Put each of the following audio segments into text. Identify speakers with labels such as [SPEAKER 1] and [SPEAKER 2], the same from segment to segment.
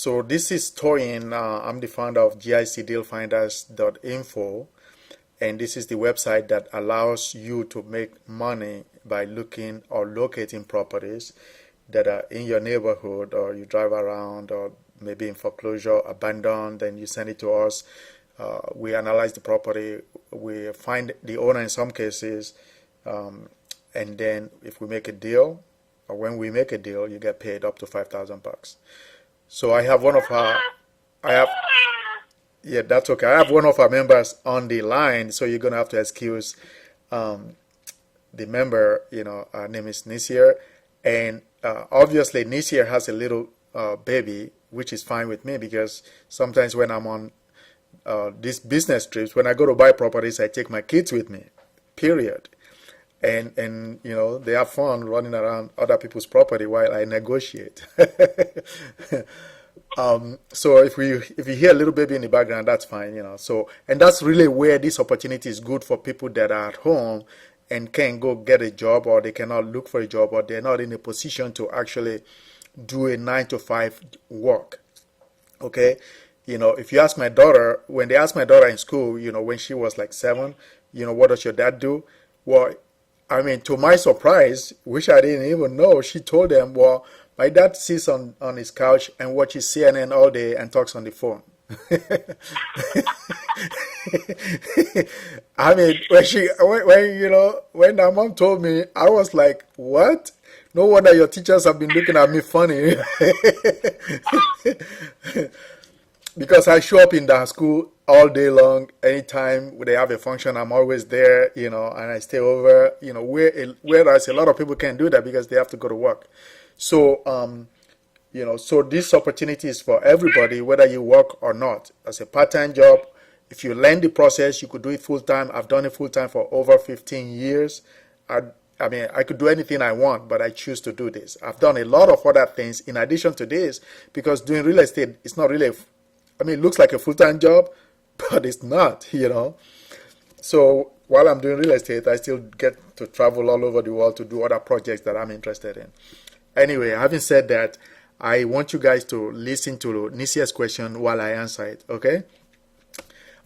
[SPEAKER 1] So this is Toyin. I'm the founder of GICDealFinders.info, and this is the website that allows you to make money by looking or locating properties that are in your neighborhood, or you drive around, or maybe in foreclosure, abandoned, then you send it to us. We analyze the property, we find the owner in some cases, and then if we make a deal, or when we make a deal, you get paid up to $5,000. So I have one of our, yeah, that's okay. I have one of our members on the line, so you're gonna have to excuse the member. Her name is Nisir, and obviously Nisir has a little baby, which is fine with me because sometimes when I'm on these business trips, when I go to buy properties, I take my kids with me, period. And they have fun running around other people's property while I negotiate. So if you hear a little baby in the background, that's fine. So, and that's really where this opportunity is good for people that are at home and can't go get a job, or they cannot look for a job, or they're not in a position to actually do a 9 to 5 work. Okay, if you ask my daughter, when they asked my daughter in school, when she was like 7, what does your dad do? Well, I mean, to my surprise, which I didn't even know, she told them, well, my dad sits on his couch and watches CNN all day and talks on the phone. I mean, when my mom told me, I was like, what? No wonder your teachers have been looking at me funny. Because I show up in the school all day long. Anytime they have a function, I'm always there, and I stay over, whereas a lot of people can't do that because they have to go to work. So, so this opportunity is for everybody, whether you work or not. As a part-time job, if you learn the process, you could do it full-time. I've done it full-time for over 15 years. I mean, I could do anything I want, but I choose to do this. I've done a lot of other things in addition to this, because doing real estate, it's not really, it looks like a full-time job, but it's not, So while I'm doing real estate, I still get to travel all over the world to do other projects that I'm interested in. Anyway, having said that, I want you guys to listen to Nisir's question while I answer it, okay?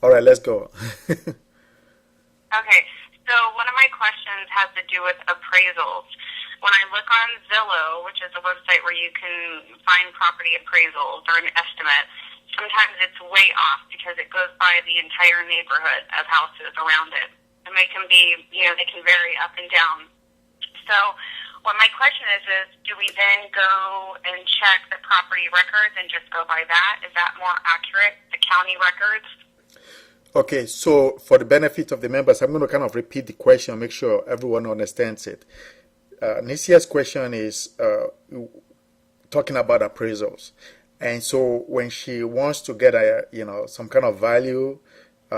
[SPEAKER 1] All right, let's go.
[SPEAKER 2] Okay, so one of my questions has to do with appraisals. When I look on Zillow, which is a website where you can find property appraisals or an estimate, sometimes it's way off because it goes by the entire neighborhood of houses around it. And they can be, they can vary up and down. So what my question is do we then go and check the property records and just go by that? Is that more accurate, the county records?
[SPEAKER 1] Okay, so for the benefit of the members, I'm going to kind of repeat the question, make sure everyone understands it. Nisir's question is talking about appraisals. And so when she wants to get some kind of value,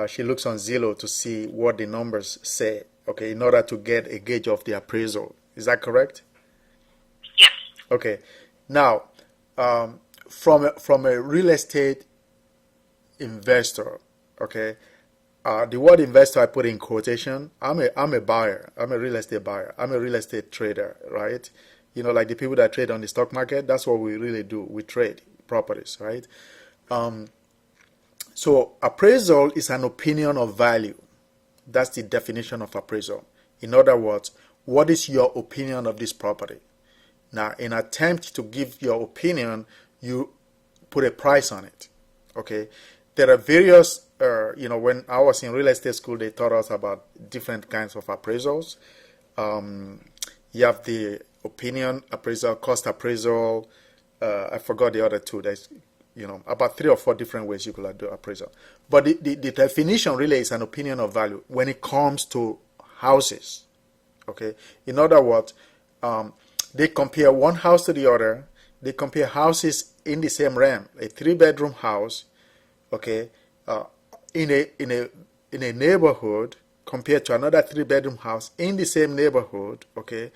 [SPEAKER 1] she looks on Zillow to see what the numbers say, okay, in order to get a gauge of the appraisal. Is that correct?
[SPEAKER 2] Yes.
[SPEAKER 1] Okay. Now, from a real estate investor, okay, the word investor I put in quotation. I'm a buyer. I'm a real estate buyer. I'm a real estate trader, right? Like the people that trade on the stock market. That's what we really do. We trade properties, right? So appraisal is an opinion of value. That's the definition of appraisal. In other words, what is your opinion of this property? Now, in attempt to give your opinion, you put a price on it. Okay, there are various. When I was in real estate school, they taught us about different kinds of appraisals. You have the opinion appraisal, cost appraisal. I forgot the other two. There's, about 3 or 4 different ways you could do appraisal. But the definition really is an opinion of value when it comes to houses. Okay. In other words, they compare one house to the other. They compare houses in the same realm. A 3-bedroom house, okay, in a neighborhood compared to another 3-bedroom house in the same neighborhood, okay.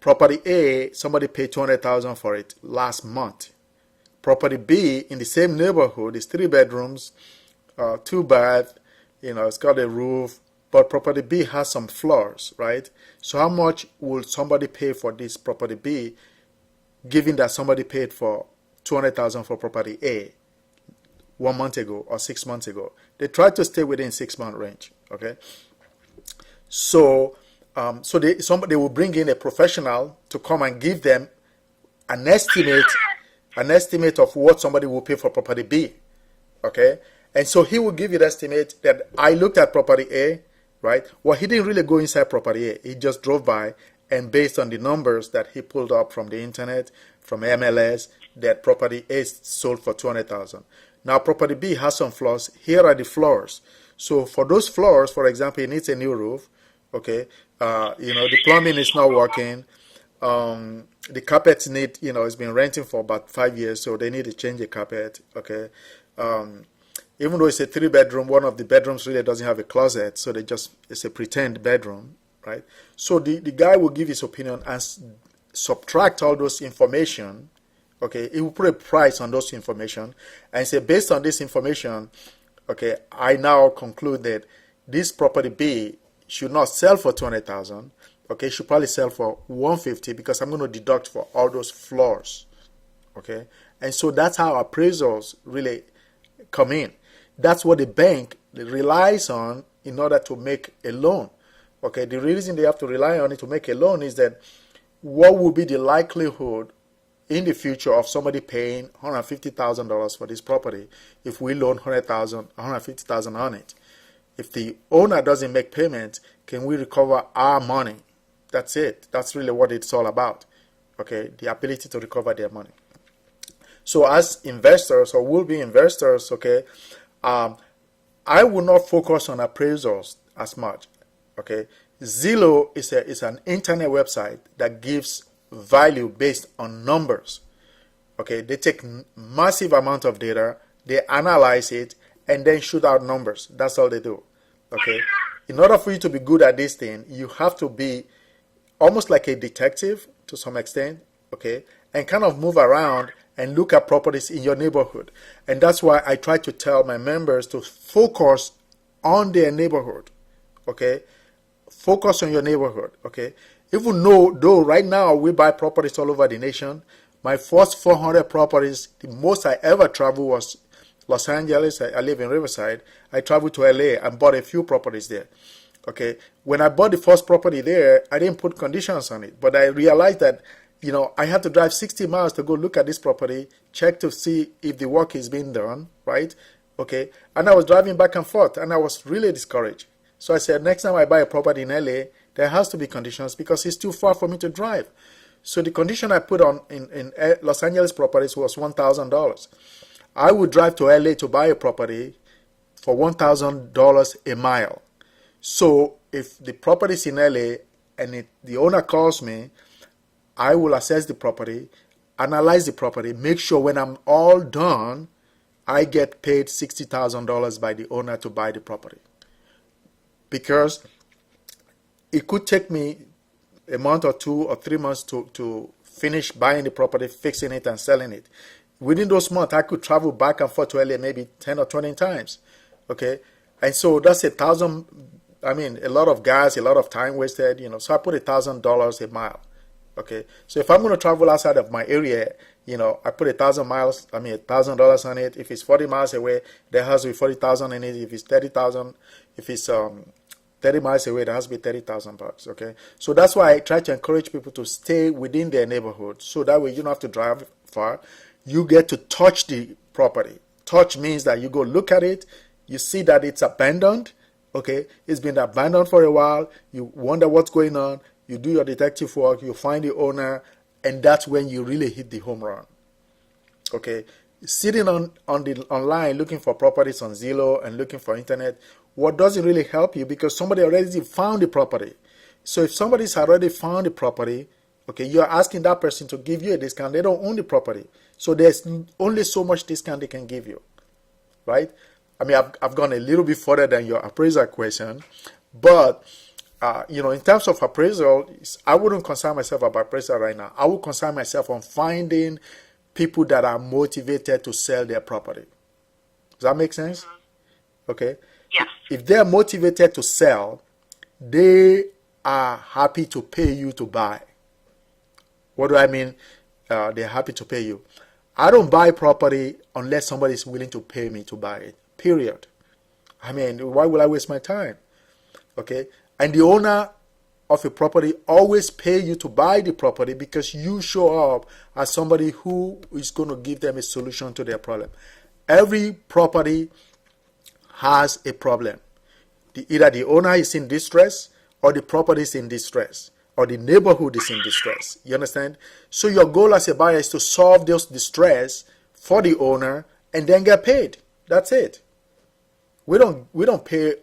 [SPEAKER 1] Property A, somebody paid $200,000 for it last month. Property B in the same neighborhood is 3 bedrooms, 2 bath, it's got a roof, but property B has some flaws, right? So how much will somebody pay for this property B given that somebody paid for $200,000 for property A 1 month ago or 6 months ago. They try to stay within 6 month range. Okay, so they will bring in a professional to come and give them an estimate of what somebody will pay for property B. Okay, and so he will give you the estimate that I looked at property A, right? Well, he didn't really go inside property A. He just drove by, and based on the numbers that he pulled up from the internet, from MLS, that property A sold for $200,000. Now, property B has some flaws. Here are the flaws. So for those flaws, for example, it needs a new roof. Okay, the plumbing is not working. The carpets need, it's been renting for about 5 years, so they need to change the carpet. Okay, even though it's a 3-bedroom, one of the bedrooms really doesn't have a closet, so it's a pretend bedroom, right? So the guy will give his opinion and subtract all those information. Okay, he will put a price on those information and say, based on this information, okay, I now conclude that this property B should not sell for $200,000. Okay, it should probably sell for $150 because I'm going to deduct for all those flaws. Okay, and so that's how appraisals really come in. That's what the bank relies on in order to make a loan. Okay, the reason they have to rely on it to make a loan is that what would be the likelihood in the future of somebody paying $150,000 for this property if we loan $150,000 on it? If the owner doesn't make payment, can we recover our money? That's it. That's really what it's all about. Okay, the ability to recover their money. So as investors or will-be investors, okay, I will not focus on appraisals as much. Okay, Zillow is an internet website that gives value based on numbers. Okay, they take massive amount of data, they analyze it, and then shoot out numbers. That's all they do. Okay, in order for you to be good at this thing, you have to be almost like a detective to some extent. Okay, and kind of move around and look at properties in your neighborhood. And that's why I try to tell my members to focus on their neighborhood. Okay, focus on your neighborhood. Okay, even though right now we buy properties all over the nation. My first 400 properties, the most I ever traveled was Los Angeles. I live in Riverside. I traveled to LA and bought a few properties there. Okay, when I bought the first property there, I didn't put conditions on it, but I realized that I had to drive 60 miles to go look at this property, check to see if the work is being done, right? Okay, and I was driving back and forth, and I was really discouraged. So I said, next time I buy a property in LA, there has to be conditions because it's too far for me to drive. So the condition I put on in Los Angeles properties was $1,000. I would drive to LA to buy a property for $1,000 a mile. So if the property is in LA and the owner calls me, I will assess the property, analyze the property, make sure when I'm all done, I get paid $60,000 by the owner to buy the property. Because it could take me a month or 2 or 3 months to finish buying the property, fixing it, and selling it. Within those months, I could travel back and forth to LA maybe 10 or 20 times. Okay? And so that's a lot of gas, a lot of time wasted, So I put $1,000 a mile. Okay, so if I'm going to travel outside of my area, I put $1,000 on it. If it's 40 miles away, there has to be 40,000 in it. If it's 30,000, if it's 30 miles away, there has to be $30,000. Okay, so that's why I try to encourage people to stay within their neighborhood, so that way you don't have to drive far. You get to touch the property. Touch means that you go look at it, you see that it's abandoned. Okay, it's been abandoned for a while. You wonder what's going on. You do your detective work, you find the owner, and that's when you really hit the home run. Okay, sitting online looking for properties on Zillow and looking for internet, what doesn't really help you because somebody already found the property. So if somebody's already found the property, okay, you're asking that person to give you a discount. They don't own the property, so there's only so much discount they can give you, right? I've gone a little bit further than your appraisal question, but in terms of appraisal, I wouldn't concern myself about appraisal right now. I would concern myself on finding people that are motivated to sell their property. Does that make sense? Okay.
[SPEAKER 2] Yes.
[SPEAKER 1] If they're motivated to sell, they are happy to pay you to buy. What do I mean? they're happy to pay you. I don't buy property unless somebody is willing to pay me to buy it. Period. I mean, why would I waste my time? Okay? And the owner of a property always pay you to buy the property because you show up as somebody who is going to give them a solution to their problem. Every property has a problem. Either the owner is in distress, or the property is in distress, or the neighborhood is in distress. You understand? So your goal as a buyer is to solve those distress for the owner and then get paid. That's it. We don't pay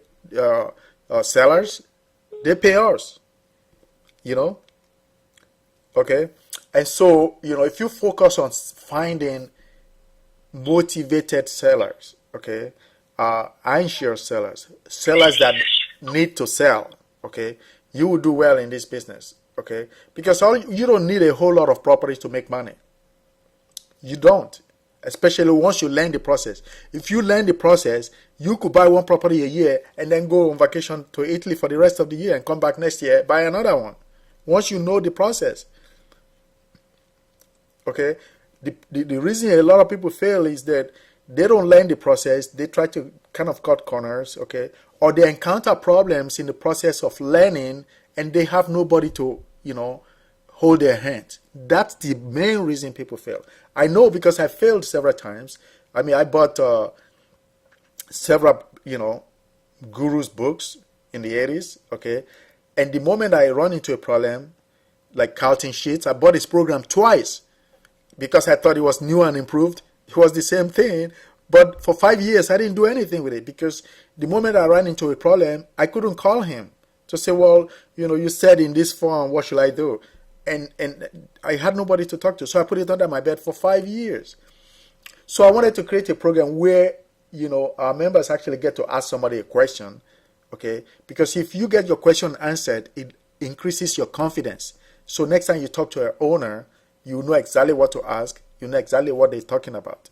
[SPEAKER 1] sellers. They pay us. You know? Okay? And so, if you focus on finding motivated sellers, okay, anxious sellers that need to sell, okay, you will do well in this business, okay, because you don't need a whole lot of properties to make money. You don't, especially once you learn the process. If you learn the process, you could buy one property a year and then go on vacation to Italy for the rest of the year and come back next year, buy another one. Once you know the process, okay. The reason a lot of people fail is that they don't learn the process. They try to kind of cut corners, okay? Or they encounter problems in the process of learning and they have nobody to, hold their hand. That's the main reason people fail. I know because I failed several times. I mean, I bought several, gurus books in the 80s, okay? And the moment I run into a problem, like counting sheets, I bought this program twice because I thought it was new and improved. It was the same thing, but for 5 years, I didn't do anything with it because the moment I ran into a problem, I couldn't call him to say, well, you said in this form, what should I do? And I had nobody to talk to, so I put it under my bed for 5 years. So I wanted to create a program where, our members actually get to ask somebody a question, okay? Because if you get your question answered, it increases your confidence. So next time you talk to an owner, you know exactly what to ask. You know exactly what they're talking about.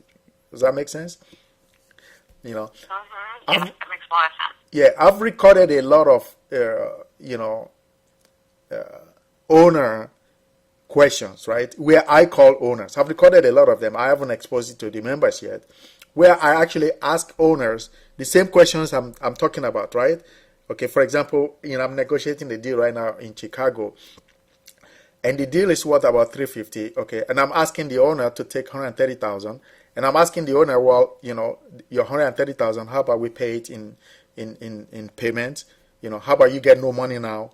[SPEAKER 1] Does that make sense?
[SPEAKER 2] Yeah, that makes a lot of sense.
[SPEAKER 1] Yeah, I've recorded a lot of, owner questions, right? Where I call owners. I've recorded a lot of them. I haven't exposed it to the members yet. Where I actually ask owners the same questions I'm talking about, right? Okay, for example, I'm negotiating the deal right now in Chicago. And the deal is worth about $350, okay? And I'm asking the owner to take $130,000. And I'm asking the owner, well, your $130,000, how about we pay it in payments? How about you get no money now?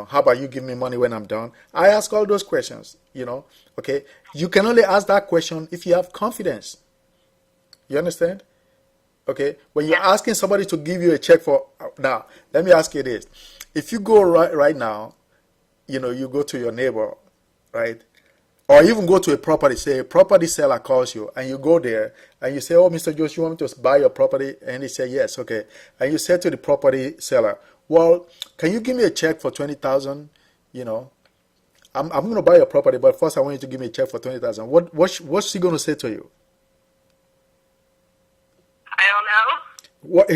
[SPEAKER 1] How about you give me money when I'm done? I ask all those questions, okay? You can only ask that question if you have confidence. You understand? Okay? When you're asking somebody to give you a check for, now, let me ask you this. If you go right now, you go to your neighbor, right? Or even go to a property, say a property seller calls you, and you go there, and you say, oh, Mr. Josh, you want me to buy your property? And he say, yes, okay. And you say to the property seller, well, can you give me a check for $20,000? I'm going to buy your property, but first I want you to give me a check for $20,000. What's he going to say to you?
[SPEAKER 2] I don't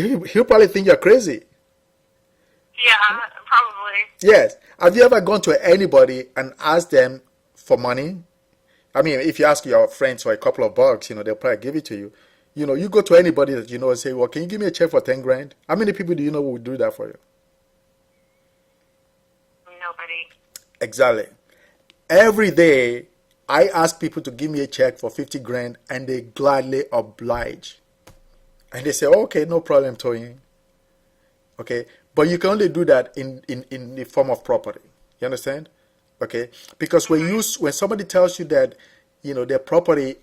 [SPEAKER 2] know.
[SPEAKER 1] He'll probably think you're crazy.
[SPEAKER 2] Yeah, probably.
[SPEAKER 1] Yes. Have you ever gone to anybody and asked them for money? I mean, if you ask your friends for a couple of bucks, they'll probably give it to you. You go to anybody that and say, well, can you give me a check for 10 grand? How many people do you know who would do that for you?
[SPEAKER 2] Nobody.
[SPEAKER 1] Exactly. Every day, I ask people to give me a check for 50 grand and they gladly oblige. And they say, okay, no problem, Toyin. Okay. But you can only do that in the form of property. You understand? Okay? Because when somebody tells you that, their property,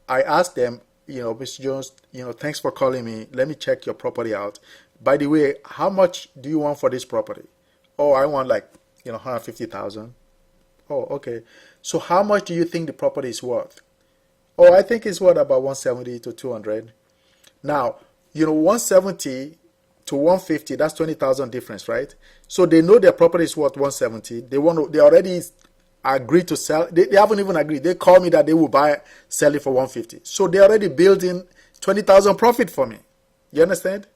[SPEAKER 1] I ask them, Mr. Jones, thanks for calling me. Let me check your property out. By the way, how much do you want for this property? Oh, I want $150,000. Oh, okay. So how much do you think the property is worth? Oh, I think it's worth about 170 to 200. Now, 170 to 150, that's 20,000 difference, right? So they know their property is worth 170. They already agreed to sell. They haven't even agreed. They call me that they will sell it for 150. So they already built in 20,000 profit for me. You understand?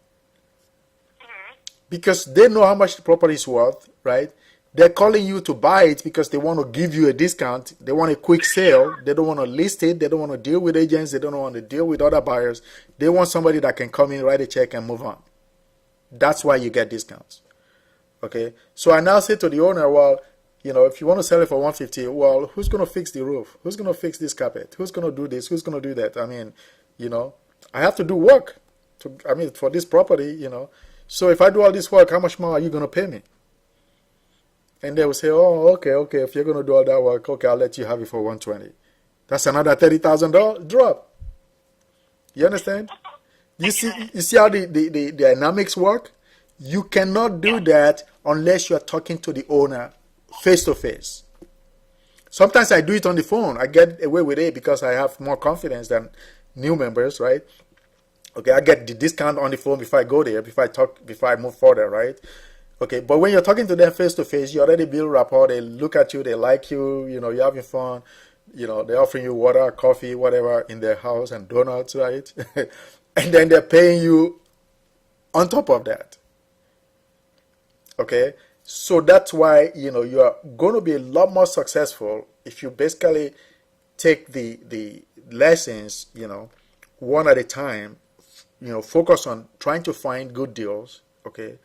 [SPEAKER 1] Because they know how much the property is worth, right? They're calling you to buy it because they want to give you a discount. They want a quick sale. They don't want to list it. They don't want to deal with agents. They don't want to deal with other buyers. They want somebody that can come in, write a check, and move on. That's why you get discounts. Okay? So I now say to the owner, well, if you want to sell it for $150, well, who's going to fix the roof? Who's going to fix this carpet? Who's going to do this? Who's going to do that? I mean, I have to do work for this property, So if I do all this work, how much more are you going to pay me? And they will say, oh, okay, if you're going to do all that work, okay, I'll let you have it for $120. That's another $30,000 drop. You understand? You see how the dynamics work? You cannot do that unless you're talking to the owner face to face. Sometimes I do it on the phone. I get away with it because I have more confidence than new members, right? Okay, I get the discount on the phone before I go there, before I move further, right? Okay, but when you're talking to them face to face, you already build rapport. They look at you, they like you, you're having fun. They're offering you water, coffee, whatever in their house and donuts, right? And then they're paying you on top of that. Okay, so that's why you're going to be a lot more successful if you basically take the lessons one at a time. Focus on trying to find good deals. Okay,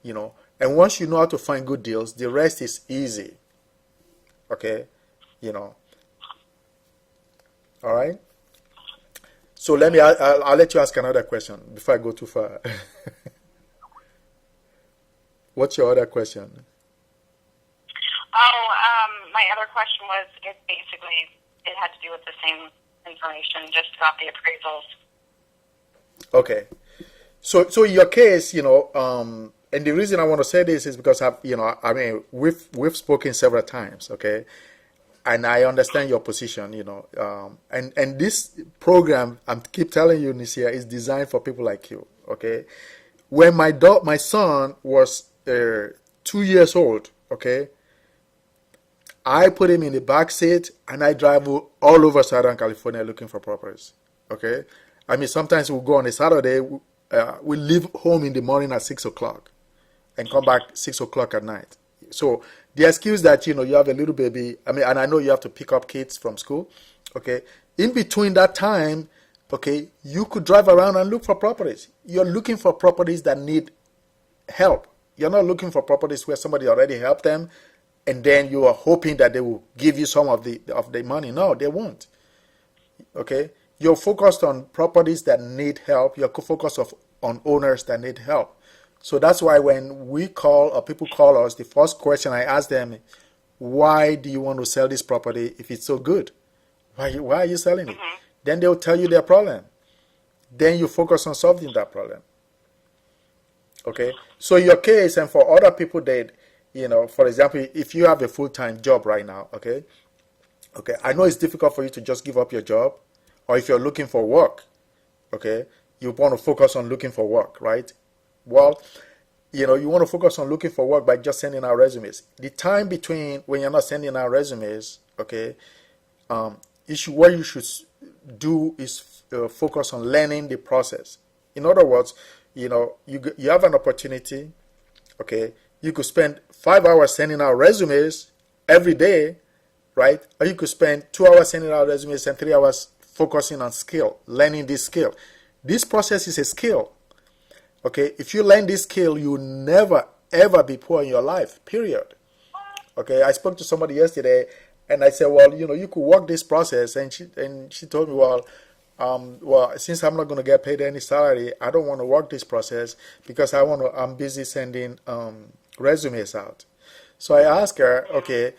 [SPEAKER 1] and once you know how to find good deals, the rest is easy. Okay, all right. So I'll let you ask another question before I go too far. What's your other question?
[SPEAKER 2] My other question was, it had to do with the same information, just about the appraisals.
[SPEAKER 1] Okay. So in your case, and the reason I want to say this is because we've spoken several times, okay? And I understand your position, and this program, I keep telling you, Nisia, is designed for people like you, okay? When my son was 2 years old, okay, I put him in the back seat and I drive all over Southern California looking for properties, okay? Sometimes we'll go on a Saturday, we leave home in the morning at 6 o'clock and come back 6 o'clock at night. So the excuse that, you have a little baby, and I know you have to pick up kids from school, okay? In between that time, okay, you could drive around and look for properties. You're looking for properties that need help. You're not looking for properties where somebody already helped them and then you are hoping that they will give you some of the money. No, they won't. Okay? You're focused on properties that need help. You're focused on owners that need help. So that's why when we call or people call us, the first question I ask them, why do you want to sell this property if it's so good? Why are you selling it? Mm-hmm. Then they'll tell you their problem. Then you focus on solving that problem. Okay? So in your case, and for other people that, for example, if you have a full-time job right now, okay, I know it's difficult for you to just give up your job, or if you're looking for work, okay, you want to focus on looking for work, right? Well, you want to focus on looking for work by just sending out resumes. The time between when you're not sending out resumes, okay, what you should do is focus on learning the process. In other words, you have an opportunity, okay, you could spend 5 hours sending out resumes every day, right? Or you could spend 2 hours sending out resumes and 3 hours focusing on skill, learning this skill. This process is a skill. Okay, if you learn this skill, you will never, ever be poor in your life, period. Okay, I spoke to somebody yesterday, and I said, well, you could work this process, and she told me, well, since I'm not going to get paid any salary, I don't want to work this process because I'm busy sending resumes out. So I asked her, okay,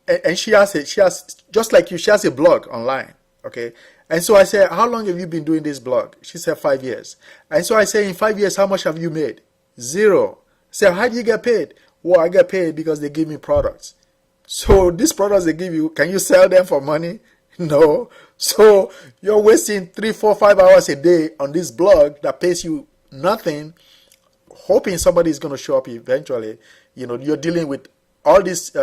[SPEAKER 1] and she has just like you, she has a blog online, okay. And so I said, how long have you been doing this blog? She said 5 years. And so I said, in 5 years, how much have you made? 0. I said, how do you get paid? Well, I get paid because they give me products. So these products they give you, can you sell them for money? No. So you're wasting 3, 4, 5 hours a day on this blog that pays you nothing, hoping somebody is going to show up eventually. You're dealing with all these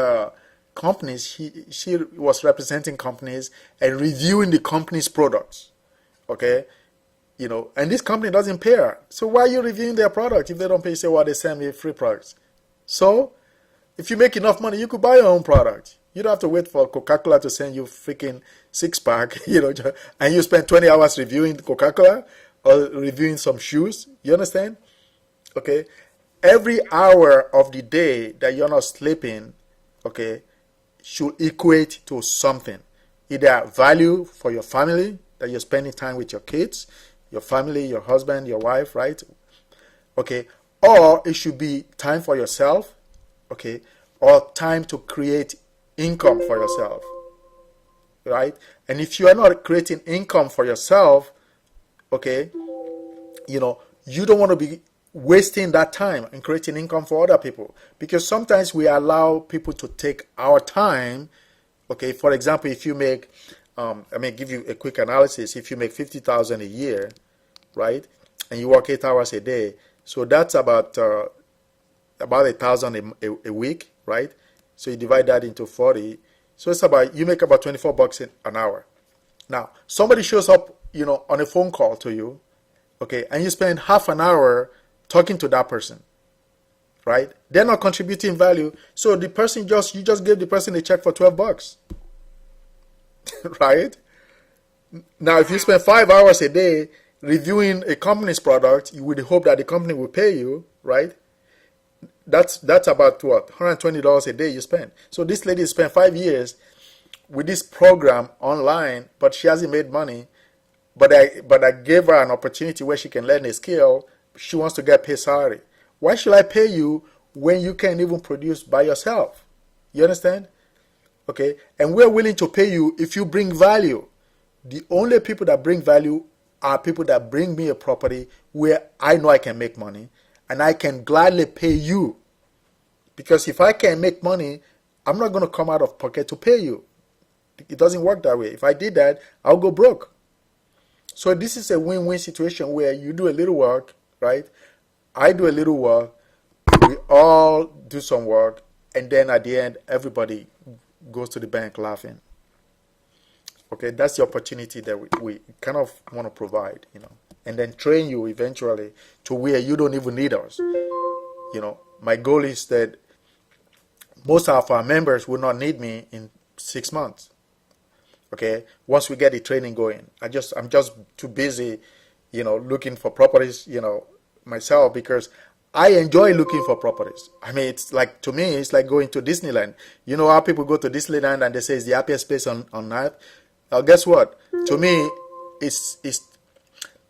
[SPEAKER 1] companies. She was representing companies and reviewing the company's products, okay, and this company doesn't pay her. So why are you reviewing their product if they don't pay? You say, well, they send me free products. So If you make enough money, you could buy your own product. You don't have to wait for Coca-Cola to send you freaking six-pack, and you spend 20 hours reviewing Coca-Cola or reviewing some shoes. You understand? Okay? Every hour of the day that you're not sleeping, okay, should equate to something. Either value for your family, that you're spending time with your kids, your family, your husband, your wife, right? Okay? Or it should be time for yourself, okay? Or time to create income for yourself, right? And if you are not creating income for yourself, okay, you don't want to be wasting that time and creating income for other people, because sometimes we allow people to take our time. Okay, for example, if you make, give you a quick analysis. If you make $50,000 a year, right, and you work 8 hours a day, so that's about $1,000 a week, right? So you divide that into 40. So it's you make about $24 an hour. Now, somebody shows up, on a phone call to you, okay, and you spend half an hour talking to that person, right? They're not contributing value. So the person you just gave the person a check for $12, right? Now, if you spend 5 hours a day reviewing a company's product, you would hope that the company will pay you, right? That's about what? $120 a day you spend. So this lady spent 5 years with this program online, but she hasn't made money. But I gave her an opportunity where she can learn a skill. She wants to get paid salary. Why should I pay you when you can't even produce by yourself? You understand? Okay? And we're willing to pay you if you bring value. The only people that bring value are people that bring me a property where I know I can make money, and I can gladly pay you. Because if I can't make money, I'm not going to come out of pocket to pay you. It doesn't work that way. If I did that, I'll go broke. So this is a win-win situation where you do a little work, right? I do a little work. We all do some work. And then at the end, everybody goes to the bank laughing. Okay, that's the opportunity that we kind of want to provide, and then train you eventually to where you don't even need us. My goal is that most of our members will not need me in 6 months. Okay, once we get the training going, I'm just too busy, looking for properties, myself, because I enjoy looking for properties. It's like, to me, it's like going to Disneyland. You know how people go to Disneyland and they say it's the happiest place on earth? Guess what? To me, it's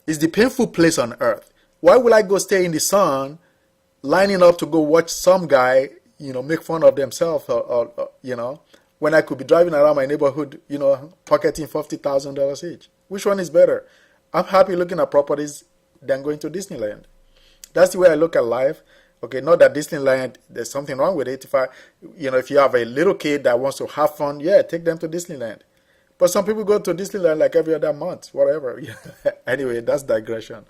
[SPEAKER 1] the painful place on earth. Why would I go stay in the sun, lining up to go watch some guy, make fun of themselves, or when I could be driving around my neighborhood, pocketing $50,000 each? Which one is better? I'm happy looking at properties than going to Disneyland. That's the way I look at life. Okay, not that Disneyland, there's something wrong with it. If you have a little kid that wants to have fun, yeah, take them to Disneyland. But some people go to Disneyland like every other month, whatever. Anyway, that's digression.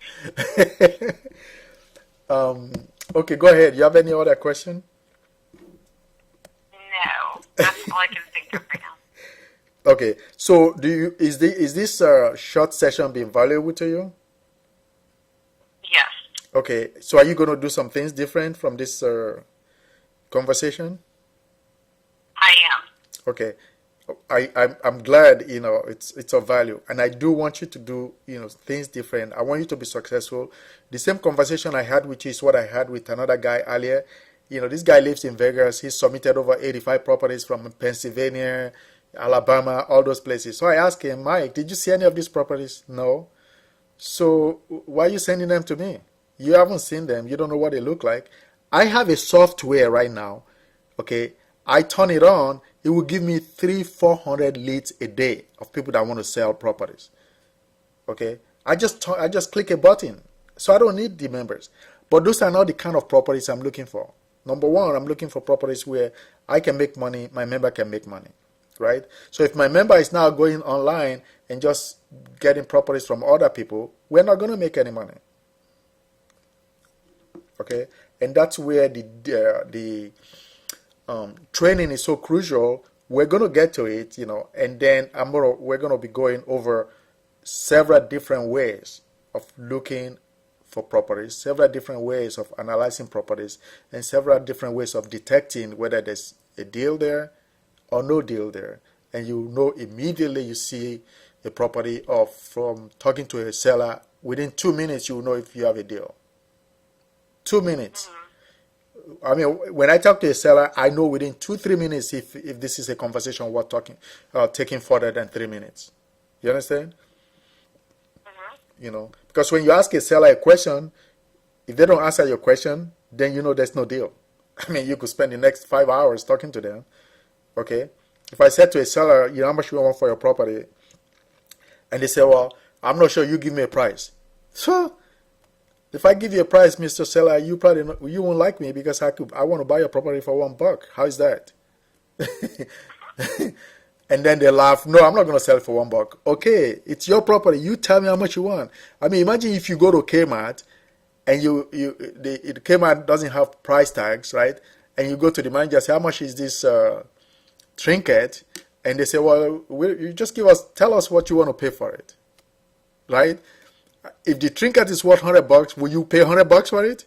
[SPEAKER 1] Okay, go ahead. You have any other question?
[SPEAKER 2] No, that's all I can think of right now.
[SPEAKER 1] Okay, so is this short session being valuable to you?
[SPEAKER 2] Yes.
[SPEAKER 1] Okay, so are you going to do some things different from this conversation?
[SPEAKER 2] I am.
[SPEAKER 1] Okay. I'm glad, it's of value. And I do want you to do, things different. I want you to be successful. The same conversation I had with you is what I had with another guy earlier. This guy lives in Vegas. He's submitted over 85 properties from Pennsylvania, Alabama, all those places. So I asked him, Mike, did you see any of these properties? No. So why are you sending them to me? You haven't seen them. You don't know what they look like. I have a software right now. Okay. I turn it on. It will give me 300-400 leads a day of people that want to sell properties. Okay, I just click a button, so I don't need the members. But those are not the kind of properties I'm looking for. Number one, I'm looking for properties where I can make money, my member can make money, right? So if my member is now going online and just getting properties from other people, we're not going to make any money. Okay, and that's where the training is so crucial. We're going to get to it, and then we're going to be going over several different ways of looking for properties, several different ways of analyzing properties, and several different ways of detecting whether there's a deal there or no deal there. And you know immediately you see a property, or from talking to a seller, within 2 minutes you know if you have a deal. 2 minutes. I mean, when I talk to a seller, I know within 2-3 minutes if this is a conversation worth taking further than 3 minutes. You understand? You know, because when you ask a seller a question, if they don't answer your question, then you know there's no deal. I mean, you could spend the next 5 hours talking to them. Okay? If I said to a seller, you know, how much you want for your property? And they say, well, I'm not sure, you give me a price. So, if I give you a price, Mr. Seller, you won't like me because I want to buy your property for $1. How is that? And then they laugh. No, I'm not going to sell it for $1. Okay, it's your property. You tell me how much you want. I mean, imagine if you go to Kmart and the Kmart doesn't have price tags, right? And you go to the manager and say, how much is this trinket? And they say, well, you just tell us what you want to pay for it, right? If the trinket is worth $100, will you pay $100 for it?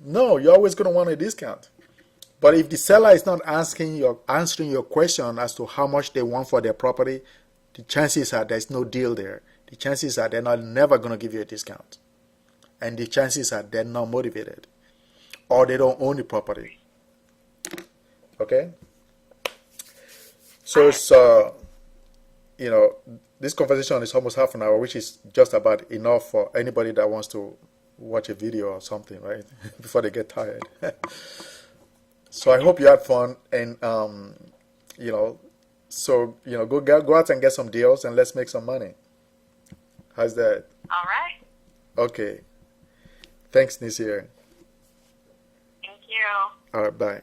[SPEAKER 1] No, you're always going to want a discount. But if the seller is not answering your question as to how much they want for their property, the chances are there's no deal there. The chances are they're never going to give you a discount. And the chances are they're not motivated. Or they don't own the property. Okay? So it's, you know, this conversation is almost half an hour, which is just about enough for anybody that wants to watch a video or something, right? Before they get tired. So I hope you had fun, and you know, so you know, go out and get some deals, and let's make some money. How's that?
[SPEAKER 2] All right.
[SPEAKER 1] Okay. Thanks, Nisir.
[SPEAKER 2] Thank you.
[SPEAKER 1] All right, bye.